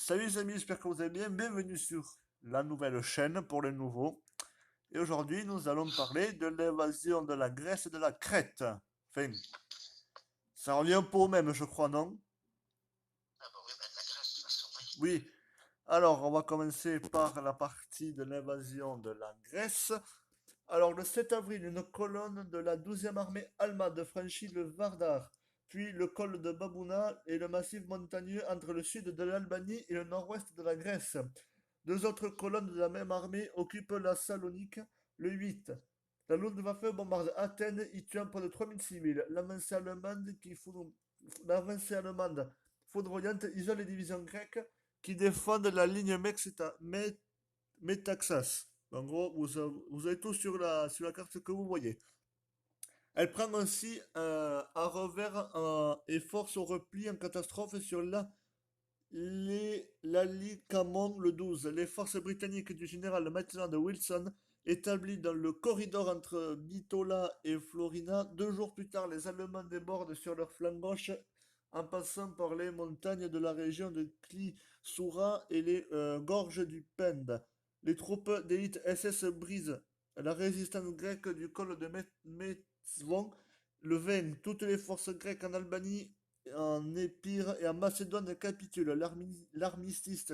Salut les amis, j'espère que vous allez bien. Bienvenue sur la nouvelle chaîne pour les nouveaux. Et aujourd'hui, nous allons parler de l'évasion de la Grèce et de la Crète. Enfin, ça revient un peu au même, je crois, non? Ah bah oui, bah de la Grèce, de toute façon, oui. Oui. Alors, on va commencer par la partie de l'invasion de la Grèce. Alors, le 7 avril, une colonne de la 12e armée allemande franchit le Vardar, puis le col de Babouna et le massif montagneux entre le sud de l'Albanie et le nord-ouest de la Grèce. Deux autres colonnes de la même armée occupent la Salonique le 8. La Luftwaffe bombarde Athènes, y tuant près de 3000 civils. L'avancée allemande foudroyante isole les divisions grecques qui défendent la ligne Metaxas. En gros, vous avez tout sur la carte que vous voyez. Elle prend ainsi à revers et force au repli en catastrophe sur l'Alicamon le 12. Les forces britanniques du général Maitland Wilson, établies dans le corridor entre Bitola et Florina, 2 jours plus tard, les Allemands débordent sur leur flanc gauche en passant par les montagnes de la région de Klisoura et les gorges du Pend. Les troupes d'élite SS brisent la résistance grecque du col de Metzvon le 20. Toutes les forces grecques en Albanie, en Épire et en Macédoine capitulent. L'armistice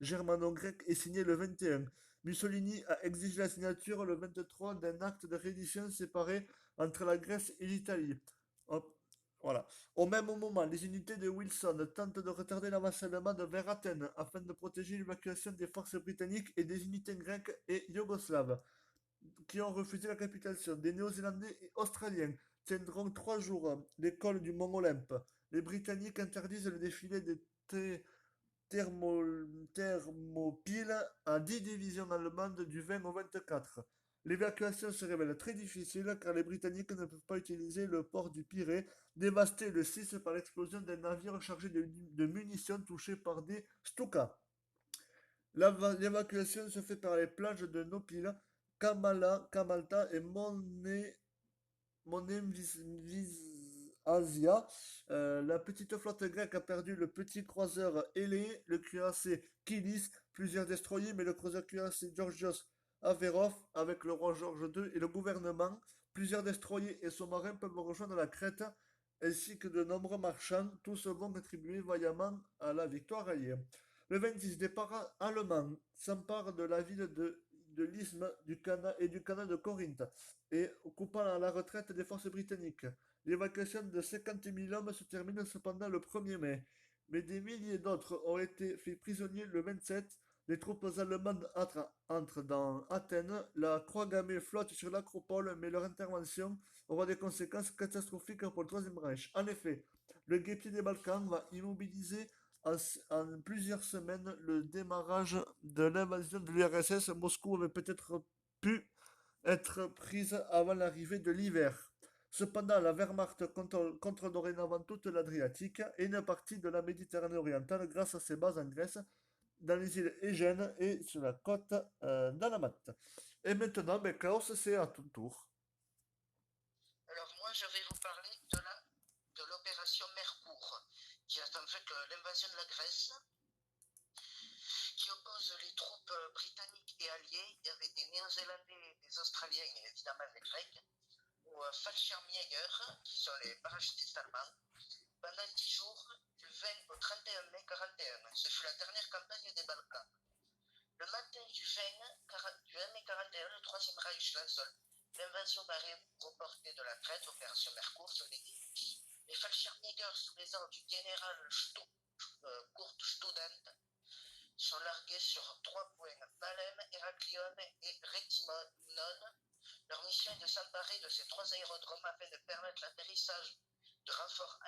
germano-grec est signé le 21. Mussolini a exigé la signature le 23 d'un acte de reddition séparé entre la Grèce et l'Italie. Hop, voilà. Au même moment, les unités de Wilson tentent de retarder l'avancement vers Athènes afin de protéger l'évacuation des forces britanniques et des unités grecques et yougoslaves qui ont refusé la capitulation. Des Néo-Zélandais et Australiens tiendront 3 jours l'école du Mont Olympe. Les Britanniques interdisent le défilé des thermopyles à 10 divisions allemandes du 20 au 24. L'évacuation se révèle très difficile car les Britanniques ne peuvent pas utiliser le port du Pirée, dévasté le 6 par l'explosion d'un navire chargé de munitions touché par des Stuka. L'évacuation se fait par les plages de Nopila, Kamalta et Monemvasia. La petite flotte grecque a perdu le petit croiseur Hélé, le cuirassé Kilis, plusieurs destroyers, mais le croiseur cuirassé Georgios Averov, avec le roi George II et le gouvernement, plusieurs destroyers et sous-marins peuvent rejoindre la Crète, ainsi que de nombreux marchands, tous vont contribuer vaillamment à la victoire alliée. Le 26, des paras allemands s'emparent de la ville de l'isthme du Cana et du canal de Corinthe et coupant à la retraite des forces britanniques. L'évacuation de 50 000 hommes se termine cependant le 1er mai, mais des milliers d'autres ont été faits prisonniers le 27. Les troupes allemandes entrent dans Athènes, la croix gammée flotte sur l'acropole, mais leur intervention aura des conséquences catastrophiques pour le Troisième Reich. En effet, le guépier des Balkans va immobiliser en plusieurs semaines le démarrage de l'invasion de l'URSS. Moscou avait peut-être pu être prise avant l'arrivée de l'hiver. Cependant, la Wehrmacht contrôle dorénavant toute l'Adriatique et une partie de la Méditerranée orientale grâce à ses bases en Grèce, dans les îles Égène et sur la côte d'Alamat. Et maintenant, ben, Klaus, c'est à ton tour. Alors moi, je vais vous parler de l'opération Mercourt, qui est en fait l'invasion de la Grèce, qui oppose les troupes britanniques et alliées. Il y avait des Néo-Zélandais, des Australiens et évidemment des Grecs, ou Fallschirmjäger, qui sont les parachutistes allemands, pendant 10 jours, du 20 au 31 mai 1941. Ce fut la dernière campagne des Balkans. Le matin du 20 mai 41, le Troisième Reich lance l'invasion aéroportée de la Crète, opération Mercourt, je l'ai dit. Les Fallschirmjäger, sous les ordres du général Kurt Student, sont largués sur 3 points, Malem, Héraklion et Rétimonon. Leur mission est de s'emparer de ces 3 aérodromes afin de permettre l'atterrissage de renforts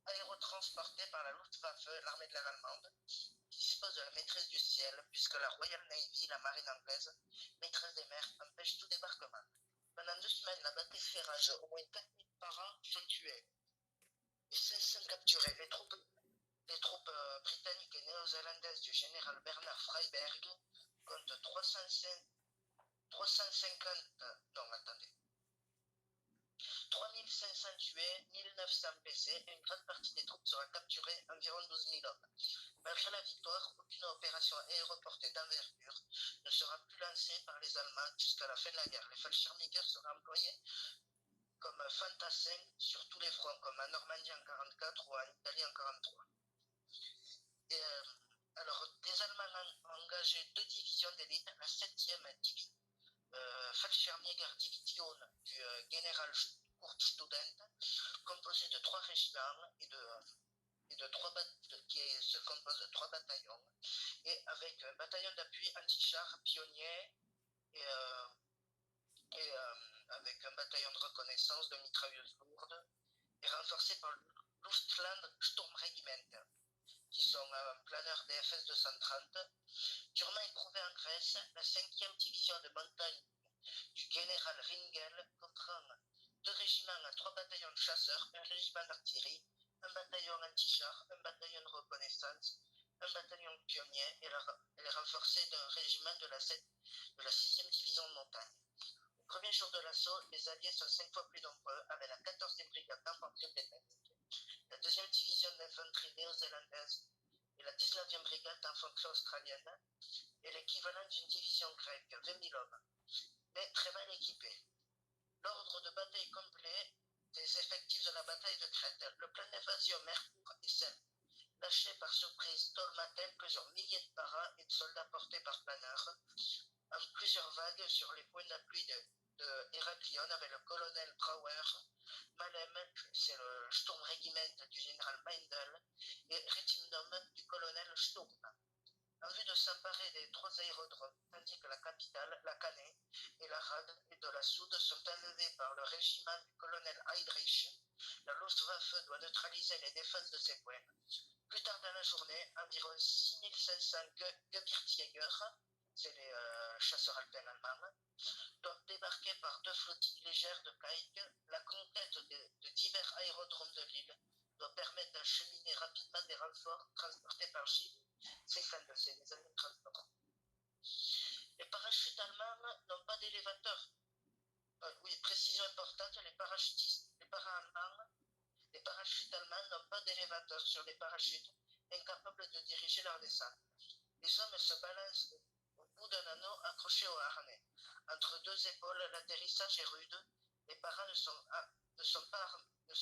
aérotransportés par la Luftwaffe, l'armée de l'air allemande, qui dispose de la maîtrise du ciel, puisque la Royal Navy, la marine anglaise, maîtresse des mers, empêche tout débarquement. Pendant 2 semaines, la bataille fait rage. Au moins 4000 paras sont tués et 500 capturés. Les troupes britanniques et néo-zélandaises du général Bernard Freyberg comptent 350, non attendez, 3500 tués, 900 blessés et une grande partie des troupes sera capturée, environ 12 000 hommes. Malgré la victoire, aucune opération aéroportée d'envergure ne sera plus lancée par les Allemands jusqu'à la fin de la guerre. Les Fallschirmjäger seront employés comme fantassins sur tous les fronts, comme en Normandie en 1944 ou en Italie en 1943. Alors, les Allemands ont engagé 2 divisions d'élite, la 7e Fallschirmjäger Division du général Kurt Student, composée de 3 régiments et de 3 qui se compose de 3 bataillons, et avec un bataillon d'appui anti-char pionnier et avec un bataillon de reconnaissance de mitrailleuses lourdes, et renforcé par le Luftland Sturmregiment, qui sont planeurs DFS 230. Durement éprouvée en Grèce, la 5e division de montagne du général Ringel comprend 2 régiments à 3 bataillons de chasseurs, un régiment d'artillerie, un bataillon anti-char, un bataillon de reconnaissance, un bataillon pionnier, et elle est renforcée d'un régiment de la 6e division de montagne. Au premier jour de l'assaut, les Alliés sont 5 fois plus nombreux, avec la 14e brigade d'infanterie britannique, la 2e division d'infanterie néo-zélandaise et la 19e brigade d'infanterie australienne, et l'équivalent d'une division grecque, 20 000 hommes, mais très mal équipés. L'ordre de bataille complet des effectifs de la bataille de Crète, le plan d'invasion Mercourt et Seine, lâché par surprise tôt le matin plusieurs milliers de paras et de soldats portés par planeurs, en plusieurs vagues sur les points d'appui de Héraclion avec le colonel Brauer, Malem, c'est le Sturmregiment du général Meindl, et Retimnum du colonel Sturm, en vue de s'emparer des 3 aérodromes, tandis que la capitale, la Cannae et la Rade et de la Soude sont enlevés par le régiment du colonel Heydrich. La Luftwaffe doit neutraliser les défenses de ces points. Plus tard dans la journée, environ 6500 Gebirgsjäger, c'est les chasseurs alpins allemands, doivent débarquer par 2 flottilles légères de Kaik. La conquête de divers aérodromes de l'île doit permettre d'acheminer rapidement des renforts transportés par Gilles. C'est des avions de transport. Les parachutes allemands n'ont pas d'élévateur. Oui, précision importante, les parachutes allemands n'ont pas d'élévateur sur les parachutes, incapables de diriger leur descente. Les hommes se balancent au bout d'un anneau accroché au harnais. Entre 2 épaules, l'atterrissage est rude. Les paras ne sont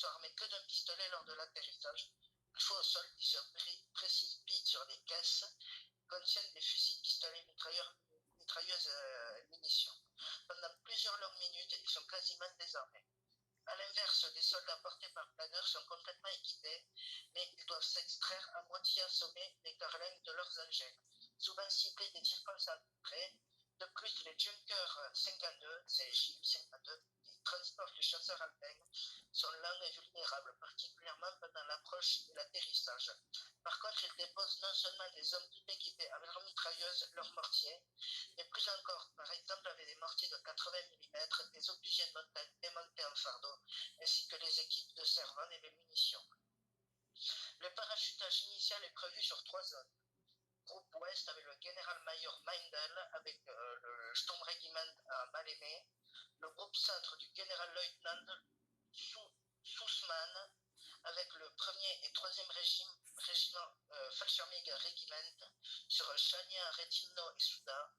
armés que d'un pistolet lors de l'atterrissage. Une fois au sol, ils se précipitent sur des caisses qui contiennent des fusils, pistolets, mitrailleuses et munitions. Pendant plusieurs longues minutes, ils sont quasiment désarmés. A l'inverse, des soldats portés par planeurs sont complètement équipés, mais ils doivent s'extraire à moitié assommés des carlingues de leurs engins, souvent ciblés des tirs concentrés. De plus, les Junkers 52, c'est les JU-52, qui transportent les chasseurs alpins, sont lents et vulnérables, particulièrement pendant l'approche et l'atterrissage. Par contre, ils déposent non seulement des hommes tout équipés avec leurs mitrailleuses, leurs mortiers, mais plus encore, par exemple avec des mortiers de 80 mm, des obligés de montagne démontés en fardeau, ainsi que les équipes de servants et les munitions. Le parachutage initial est prévu sur 3 zones. Groupe ouest avec le général-major Meindl, avec le Sturmregiment à Malémé, le groupe centre du général-lieutenant Sussman, avec le 1er et 3e régiment Fallschirmjäger Regiment sur Chania, Retimno et Souda,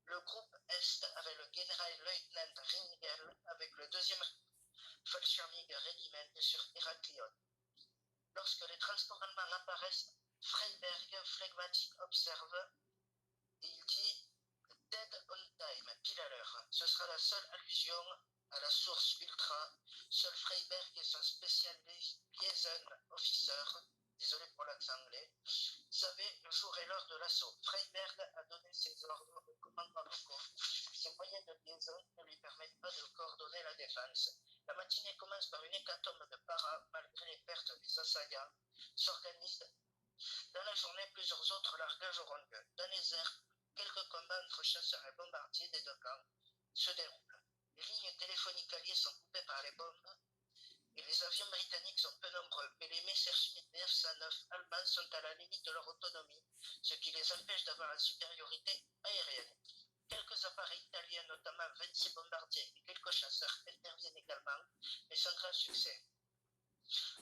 le groupe est avec le général-lieutenant Ringel, avec le 2e Fallschirmjäger Regiment sur Héraclion. Lorsque les transports allemands apparaissent, Freiberg, phlegmatique, observe et il dit « Dead on time », pile à l'heure. Ce sera la seule allusion à la source ultra. Seul Freiberg et son spécial liaison officer, désolé pour l'accent anglais, savaient le jour et l'heure de l'assaut. Freiberg a donné ses ordres au commandant locaux. Ces moyens de liaison ne lui permettent pas de coordonner la défense. La matinée commence par une hécatombe de paras, malgré les pertes des assaillants, s'organisent. Dans la journée, plusieurs autres largages auront lieu. Dans les airs, quelques combats entre chasseurs et bombardiers des 2 camps se déroulent. Les lignes téléphoniques alliées sont coupées par les bombes et les avions britanniques sont peu nombreux, mais les Messerschmitt 909 allemands sont à la limite de leur autonomie, ce qui les empêche d'avoir la supériorité aérienne. Quelques appareils italiens, notamment 26 bombardiers et quelques chasseurs, interviennent également, mais sans grand succès.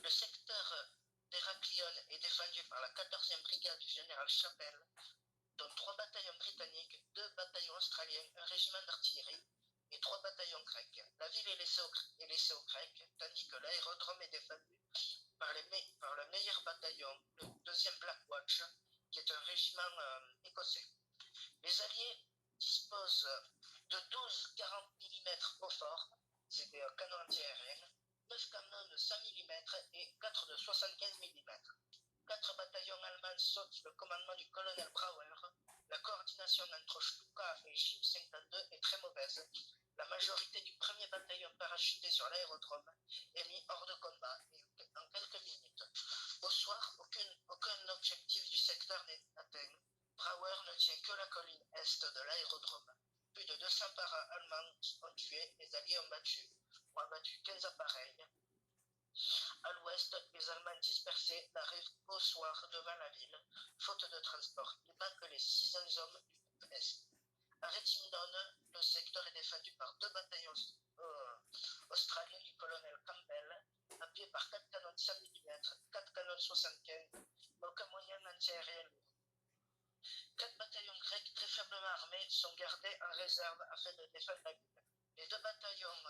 Le secteur d'Héraklion est défendu par la 14e brigade du général Chapelle, dont 3 bataillons britanniques, 2 bataillons australiens, un régiment d'artillerie et 3 bataillons grecs. La ville est laissée aux Grecs, tandis que l'aérodrome est défendu par le meilleur bataillon, le 2e Black Watch, qui est un régiment écossais. Les Alliés disposent de 12 40 mm Beaufort, c'est des canons antiaériens, 9 canons de 100 mm et 4 de 75 mm. 4 bataillons allemands sous le commandement du colonel Brauer. La coordination entre Stuka et Ju-52 est très mauvaise. La majorité du 1er bataillon parachuté sur l'aérodrome est mis hors de combat en quelques minutes. Au soir, aucun objectif du secteur n'est atteint. Brauer ne tient que la colline est de l'aérodrome. Plus de 200 paras allemands ont tué, les Alliés ont abattu 15 appareils. À l'ouest, les Allemands dispersés n'arrivent qu'au soir devant la ville, faute de transport. Il manque les 600 hommes du groupe Est. À Rétimnon, le secteur est défendu par 2 bataillons australiens du colonel Campbell, appuyés par 4 canons de 100 mm, 4 canons de 75, mais aucun moyen antiaérien lourd. 4 bataillons grecs très faiblement armés sont gardés en réserve afin de défendre la ville. Les 2 bataillons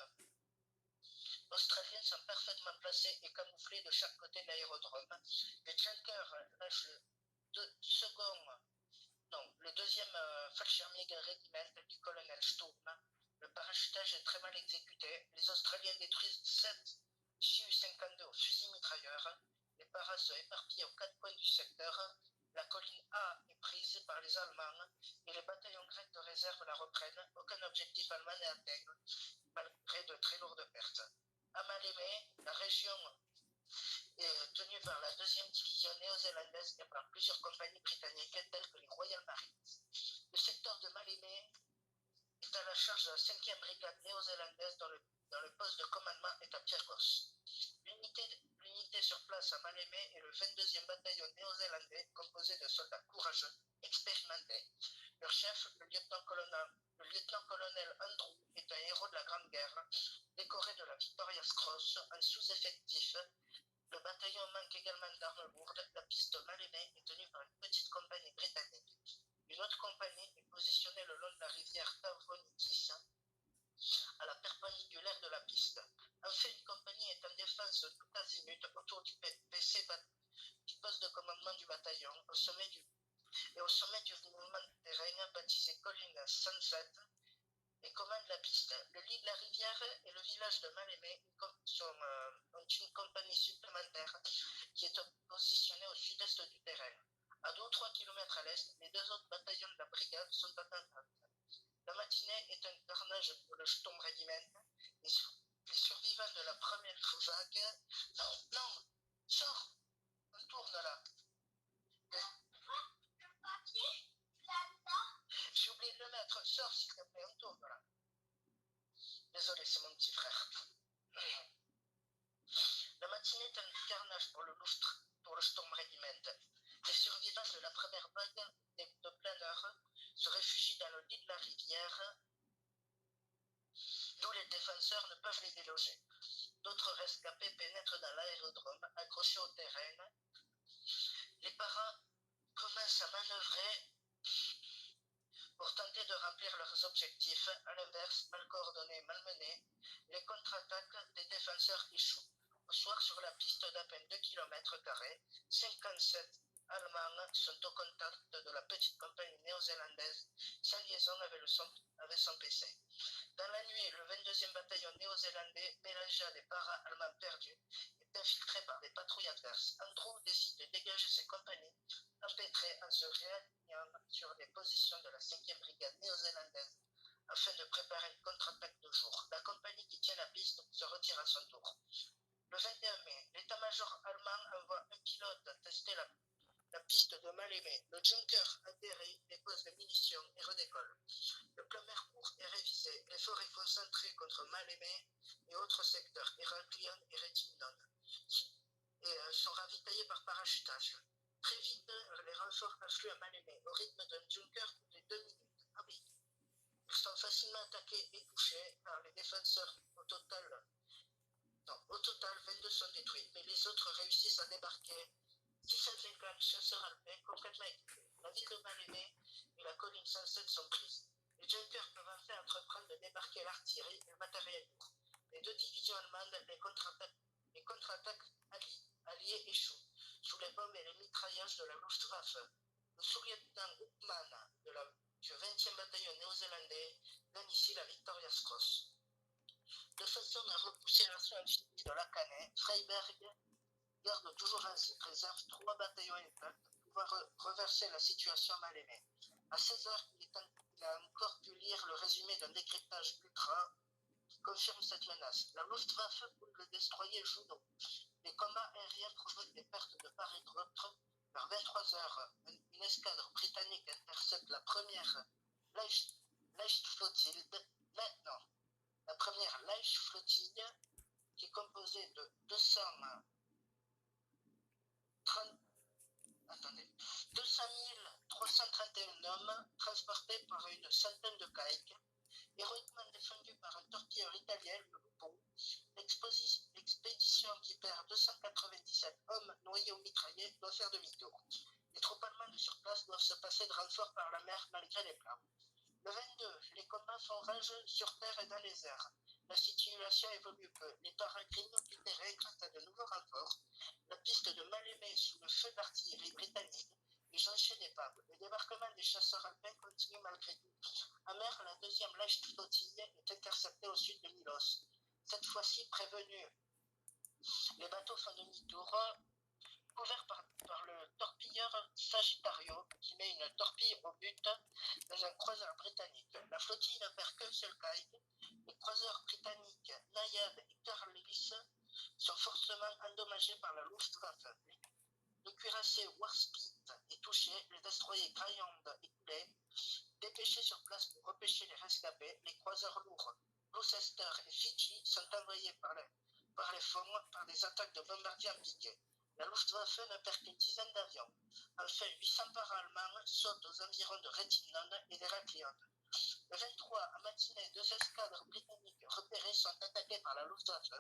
australiens sont parfaitement placés et camouflés de chaque côté de l'aérodrome. Les Junkers lâchent le 2e Fallschirmjäger Regiment du colonel Sturm. Le parachutage est très mal exécuté. Les Australiens détruisent 7 Ju-52 au fusil mitrailleur. Les paras sont éparpillés aux 4 coins du secteur. La colline A est prise par les Allemands et les bataillons grecs de réserve la reprennent. Aucun objectif allemand n'est atteint, malgré de très lourdes pertes. À Malmö, la région est tenue par la 2e division néo-zélandaise et par plusieurs compagnies britanniques telles que les Royal Marines. Le secteur de Malmö est à la charge de la 5e brigade néo-zélandaise dont le poste de commandement est à Pyrgos. L'unité sur place à Malmö est le 22e bataillon néo-zélandais composé de soldats courageux, expérimentés. Leur chef, le lieutenant-colonel Andrew, est un héros de la Grande Guerre, décoré de la Victoria's Cross en sous-effectif. Le bataillon manque également d'armes lourdes. La piste de Malmö est tenue par une petite compagnie britannique. Une autre compagnie est positionnée le long de la rivière Tavonitis, à la perpendiculaire de la piste. Enfin, une compagnie est en défense tout azimut autour du PC du poste de commandement du bataillon, au sommet du mouvement de terrain baptisé colline Sunset, et commande la piste. Le lit de la rivière et le village de Malmö ont une compagnie supplémentaire qui est positionnée au sud-est du terrain. À 2 ou 3 km à l'est, les 2 autres bataillons de la brigade sont en attente. La matinée est un carnage pour le Sturm Regiment. Les survivants de la première vague... Non, sors, on tourne là. J'ai oublié de le mettre, sors s'il te plaît, on tourne là. Désolé, c'est mon petit frère. La matinée est un carnage pour le Sturm Regiment. Les survivants de la première vague de planeurs se réfugient dans le lit de la rivière, d'où les défenseurs ne peuvent les déloger. D'autres rescapés pénètrent dans l'aérodrome, accrochés au terrain. Les paras commencent à manœuvrer pour tenter de remplir leurs objectifs. À l'inverse, mal coordonnés et malmenés, les contre-attaques des défenseurs échouent. Au soir, sur la piste d'à peine 2 km, 57 Allemands sont au contact de la petite compagnie néo-zélandaise, sans liaison avec son PC. Dans la nuit, le 22e bataillon néo-zélandais, mélangé à des paras allemands perdus, est infiltré par des patrouilles adverses. Andrew décide de dégager ses compagnies, empêtrées en se réalignant sur les positions de la 5e brigade néo-zélandaise, afin de préparer une contre-attaque de jour. La compagnie qui tient la piste se retire à son tour. Le 21 mai, l'état-major allemand envoie un pilote tester la piste de Malmö. Le Junker atterrit, dépose les munitions et redécolle. Le plan Mercourt est révisé. L'effort est concentré contre Malmö et autres secteurs, Héraklion et Rétimnon, et sont ravitaillés par parachutage. Très vite, les renforts affluent à Malmö au rythme d'un Junker toutes les 2 minutes. Ah oui. Ils sont facilement attaqués et touchés par les défenseurs. Au total, Non, au total, 22 sont détruits, mais les autres réussissent à débarquer 650 chasseurs alpins complètement équipés. La ville de Mal-Aimé et la colline 107 sont prises. Les Junkers peuvent enfin entreprendre de débarquer l'artillerie et le matériel lourd. Les deux divisions allemandes, les contre-attaques alliées échouent, sous les bombes et les mitraillages de la Luftwaffe. Le sous-lieutenant Hoopman du 20e bataillon néo-zélandais gagne ici la Victoria's Cross. De façon à repousser l'assaut infini de la Cannet, Freiberg garde toujours en réserve 3 bataillons intacts pour pouvoir reverser la situation à Mal-Aimé. À 16h, il a encore pu lire le résumé d'un décryptage ultra qui confirme cette menace. La Luftwaffe pour le destroyer Juno. Les combats aériens provoquent des pertes de part et d'autre. Vers 23h, une escadre britannique intercepte la première Leichtflottille, la première Leichtflottille, qui est composée de 200 331 hommes transportés par une centaine de caïques, héroïquement défendus par un torpilleur italien, le Lupo. L'expédition qui perd 297 hommes noyés ou mitraillés doit faire demi-tour. Les troupes allemandes sur place doivent se passer de renfort par la mer malgré les plans. Le 22, les combats font rage sur terre et dans les airs. La situation évolue peu. Les paracrines du terrain grâce à de nouveaux renforts. La piste de Mal-Aimé sous le feu d'artillerie britannique est jonchée d'épaves. Le débarquement des chasseurs alpins continue malgré tout. À mer, la deuxième Leichtflottille est interceptée au sud de Milos. Cette fois-ci prévenue, les bateaux font demi-tour, couverts par le torpilleur Sagittario, qui met une torpille au but dans un croiseur britannique. La flottille ne perd qu'un seul caïque. Les croiseurs britanniques Naiad et Carlis sont fortement endommagés par la Luftwaffe. Le cuirassé Warspite est touché, les destroyers Greyhound et Coulée, dépêchés sur place pour repêcher les rescapés, les croiseurs lourds Gloucester et Fiji sont envoyés par les fonds par des attaques de bombardiers en piqué. La Luftwaffe ne perd qu'une dizaine d'avions. Enfin, 800 para-allemands sautent aux environs de Rétimnon et d'Héraklion. Le 23, à matinée, 2 escadres britanniques repérées sont attaquées par la Luftwaffe.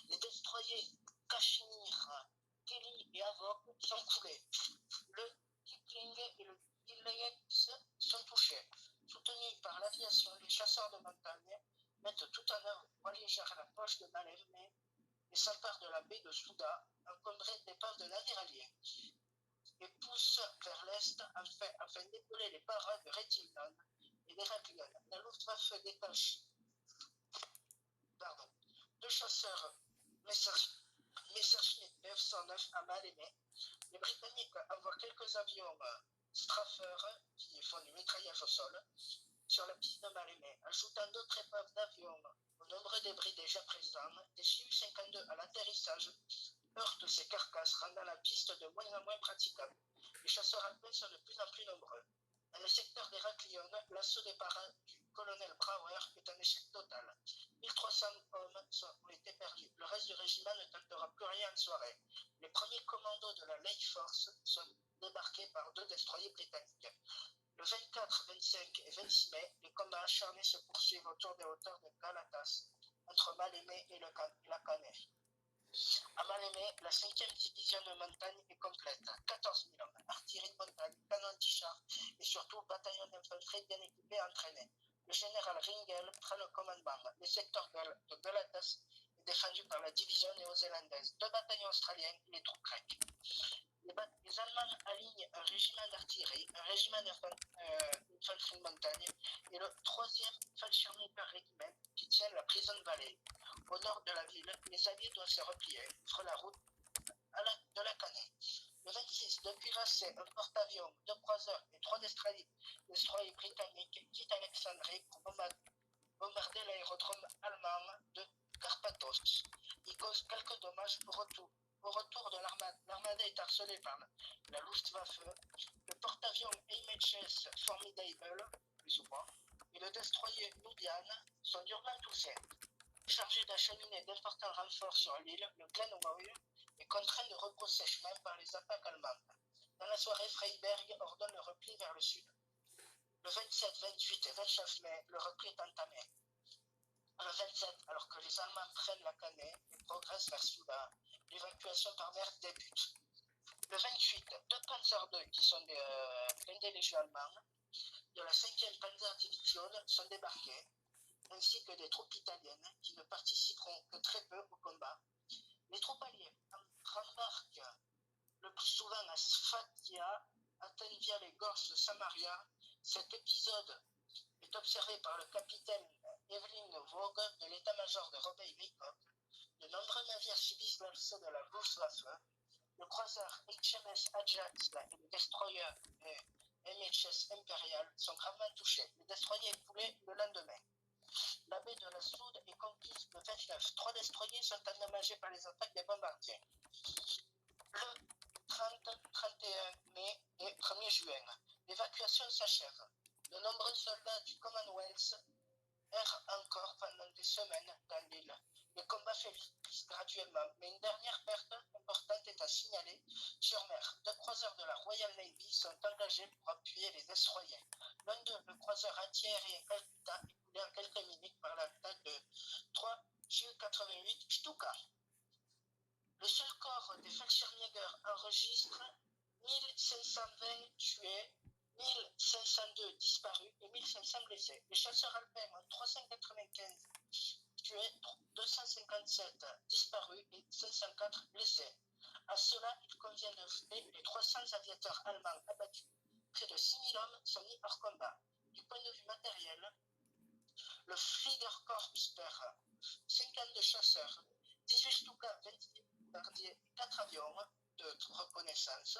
Les destroyers Kashmir, Kelly et Avok sont coulés. Le Kipling et le Gilead sont touchés. Soutenus par l'aviation, les chasseurs de montagne mettent tout en œuvre pour alléger la poche de Mal-Aimé et s'emparent de la baie de Souda, encombrée d'épaves de navires alliés, et poussent vers l'est afin d'épauler les paras de Rétimnon et d'Héraklion. La Luftwaffe détache 2 chasseurs Messerschmitt F-109 à Mal-Aimé. Les Britanniques envoient quelques avions Straffer qui font du mitraillage au sol sur la piste de Mal-Aimé, ajoutant d'autres épaves d'avions aux nombreux débris déjà présents. Des Su-52 à l'atterrissage heurtent ces carcasses, rendant la piste de moins en moins praticable. Les chasseurs alpins sont de plus en plus nombreux. Dans le secteur d'Héraklion, l'assaut des paras du colonel Brauer est un échec total. 1300 hommes ont été perdus. Le reste du régiment ne tentera plus rien en soirée. Les premiers commandos de la Lake Force sont débarqués par 2 destroyers britanniques. Le 24, 25 et 26 mai, les combats acharnés se poursuivent autour des hauteurs de Galatas, entre Mal-Aimé et la Cannet. À Mal-Aimé, la 5e division de montagne est complète. 14 000 hommes, artillerie de montagne, canons anti-chars et surtout bataillon d'infanterie bien équipés et entraînés. Le général Ringel prend le commandement. Le secteur de Galatas est défendu par la division néo-zélandaise, 2 bataillons australiens et les troupes grecques. Les Allemands alignent un régiment d'artillerie, un régiment d'infanterie de montagne et le 3e Fallschirmjäger Regiment qui tient la prison de Vallée. Au nord de la ville, les Alliés doivent se replier, ouvrent la route de la Cannet. Le 26, 2 cuirassés, un porte-avions, 2 croiseurs et 3 destroyers britanniques quittent Alexandrie pour bombarder l'aérodrome allemand de Karpathos. Ils causent quelques dommages au retour. Au retour de l'armada est harcelée par la Luftwaffe. Le porte-avions HMS Formidable, plus ou moins, et le destroyer Nubian sont durement touchés. Chargé d'acheminer d'importants renforts sur l'île, le Glenroy est contraint de rebrousser chemin par les attaques allemandes. Dans la soirée, Freiberg ordonne le repli vers le sud. Le 27, 28 et 29 mai, le repli est entamé. Le 27, alors Alors que les Allemands prennent la Cannae et progressent vers Soudan, l'évacuation par mer débute. Le 28, deux Panzer II, qui sont des blindés légion allemands, de la 5e Panzerdivision sont débarqués, ainsi que des troupes italiennes qui ne participeront que très peu au combat. Les troupes alliées rembarquent le plus souvent à Sfatia, atteignent via les gorges de Samaria. Cet épisode est observé par le capitaine Evelyn Vogue de l'état-major de Robert Bicop. De nombreux navires subissent l'assaut de la Luftwaffe. Le croiseur HMS Ajax et le destroyer MHS Imperial sont gravement touchés. Le destroyer est coulé le lendemain. La baie de la Soude est conquise le 29. 3 destroyers sont endommagés par les attaques des bombardiers. Le 30, 31 mai et 1er juin, l'évacuation s'achève. De nombreux soldats du Commonwealth errent encore pendant des semaines dans l'île. Les combats faiblissent graduellement, mais une dernière perte importante est à signaler sur mer. 2 croiseurs de la Royal Navy sont engagés pour appuyer les destroyers. L'un d'eux, le croiseur antiaérien Calcutta, est coulé en quelques minutes par l'attaque de 3 Ju-88 Stuka. Le seul corps des Fallschirmjäger enregistre 1520 tués, 1502 disparus et 1500 blessés. Les chasseurs allemands ont 395 tués, 257 disparus et 504 blessés. À cela, il convient d'ajouter les 300 aviateurs allemands abattus. Près de 6000 hommes sont mis hors combat. Du point de vue matériel, le Fliegerkorps perd 52 chasseurs, 18 Stuka, 28 bombardiers et 4 avions de reconnaissance.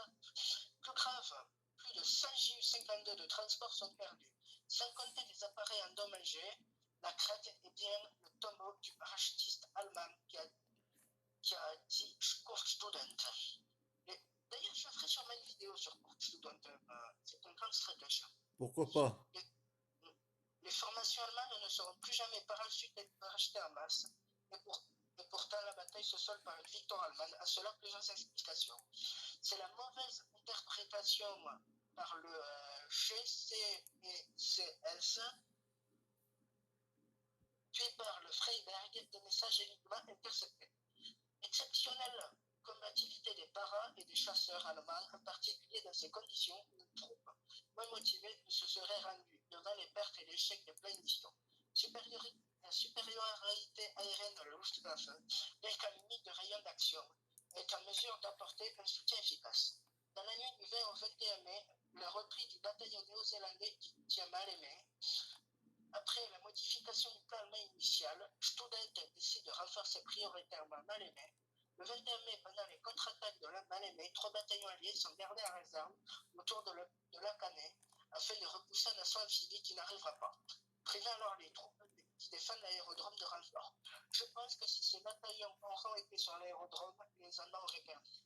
Plus grave, plus de 100 Ju-52 de transport sont perdus. Sans compter les appareils endommagés, la crête est bien le tombeau du parachutiste allemand qui a dit Kurzstudent. D'ailleurs, je ferai sûrement une vidéo sur Kurzstudent. C'est un grand stratège. Pourquoi pas? Les formations allemandes ne seront plus jamais parachetées en masse. Et pourtant, la bataille se solde par une victoire allemande. À cela, plusieurs explications. C'est la mauvaise interprétation par le GCECS, puis par le Freiberg, des messages énigmas interceptés. Exceptionnelle combativité des paras et des chasseurs allemands, en particulier dans ces conditions, une troupe moins motivée ne se serait rendue devant les pertes et l'échec des planifications. La supériorité aérienne de la Luftwaffe, bien qu'à limite de rayon d'action, est en mesure d'apporter un soutien efficace. Dans la nuit du 20 au 21 mai, le repli du bataillon néo-zélandais tient mal les mains. Après la modification du plan allemand initial, Student décide de renforcer prioritairement Mal-Aimé. Le 21 mai, pendant les contre-attaques de la Mal-Aimé, 3 bataillons alliés sont gardés en réserve autour de la Cannae afin de repousser un assaut amphibie qui n'arrivera pas, privant alors les troupes qui défendent l'aérodrome de renfort. Je pense que si ces bataillons auraient été sur l'aérodrome, les Allemands auraient perdu.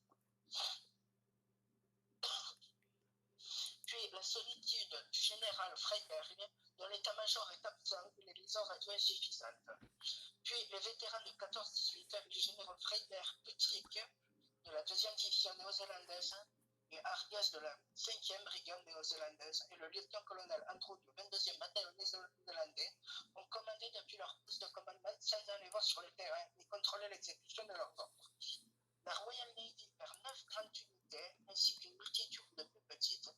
Puis la solitude du général Freiberg, dont l'état-major est absent et les liaisons radio insuffisantes. Puis les vétérans de 14-18 du général Freiberg Putrick de la 2e division néo-zélandaise et Argas de la 5e brigade néo-zélandaise et le lieutenant-colonel Andrew du 22e bataillon néo-zélandais ont commandé depuis leur poste de commandement sans aller voir sur le terrain ni contrôler l'exécution de leurs ordres. La Royal Navy perd 9 grandes unités ainsi qu'une multitude de plus petites,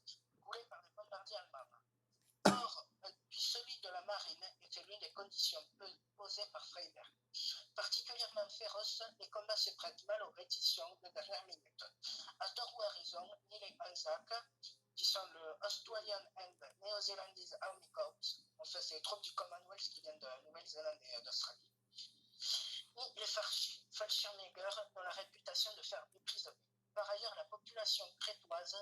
coulées par des bombardiers allemands. Or, un puits solide de la marine était l'une des conditions posées par Freiberg. Particulièrement féroces, les combats se prêtent mal aux rétitions de dernière minute. À tort ou à raison, ni les Anzac, qui sont le Australian and Neo-Zealandese Army Corps, enfin c'est les troupes du Commonwealth qui viennent de Nouvelle-Zélande et d'Australie, ni les Fallschirmjäger dont la réputation de faire des prisonniers. Par ailleurs, la population crétoise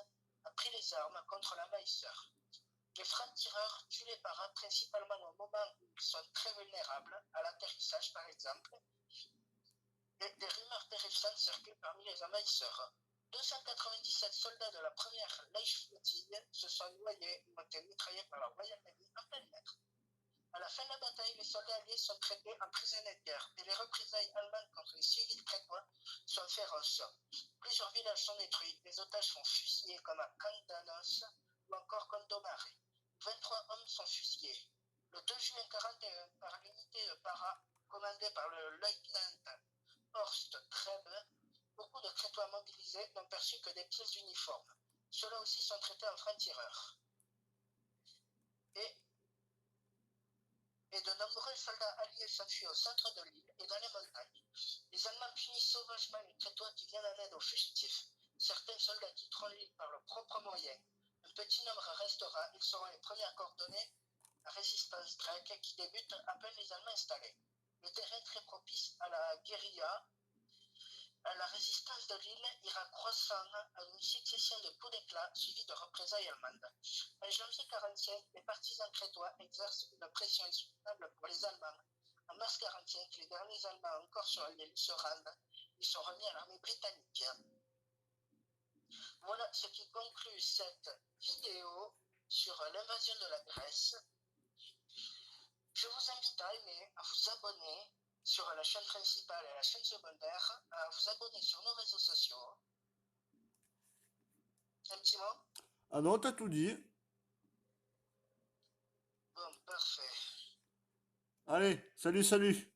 a pris les armes contre l'envahisseur. Les francs-tireurs tuent les paras principalement au moment où ils sont très vulnérables, à l'atterrissage par exemple, et des rumeurs terrifiantes circulent parmi les envahisseurs. 297 soldats de la première Leichflottille se sont noyés et ont été mitraillés par la Royal Navy en pleine mer. À la fin de la bataille, les soldats alliés sont traités en prisonniers de guerre et les représailles allemandes contre les civils crétois sont féroces. Plusieurs villages sont détruits, les otages sont fusillés comme à Candanos ou encore Condomare. 23 hommes sont fusillés. Le 2 juin 1941, par l'unité de para commandé par le lieutenant Horst Krebs, beaucoup de Crétois mobilisés n'ont perçu que des pièces d'uniforme. Ceux-là aussi sont traités en francs-tireurs. Et de nombreux soldats alliés s'enfuient au centre de l'île et dans les montagnes. Les Allemands punissent sauvagement les Crétois qui viennent en aide aux fugitifs. Certains soldats quitteront l'île par leurs propres moyens. Un petit nombre restera, ils seront les premiers à coordonner la résistance grecque qui débute à peine les Allemands installés. Le terrain très propice à la guérilla, à la résistance de l'île ira croissant à une succession de coups d'éclat suivis de représailles allemandes. En janvier 1945, les partisans crétois exercent une pression insoutenable pour les Allemands. En mars 1945, les derniers Allemands encore sur l'île se rendent. Ils sont remis à l'armée britannique. Voilà ce qui conclut cette vidéo sur l'invasion de la Grèce. Je vous invite à aimer, à vous abonner sur la chaîne principale et la chaîne secondaire, à vous abonner sur nos réseaux sociaux. Un petit mot? Ah non, t'as tout dit. Bon, parfait. Allez, salut, salut.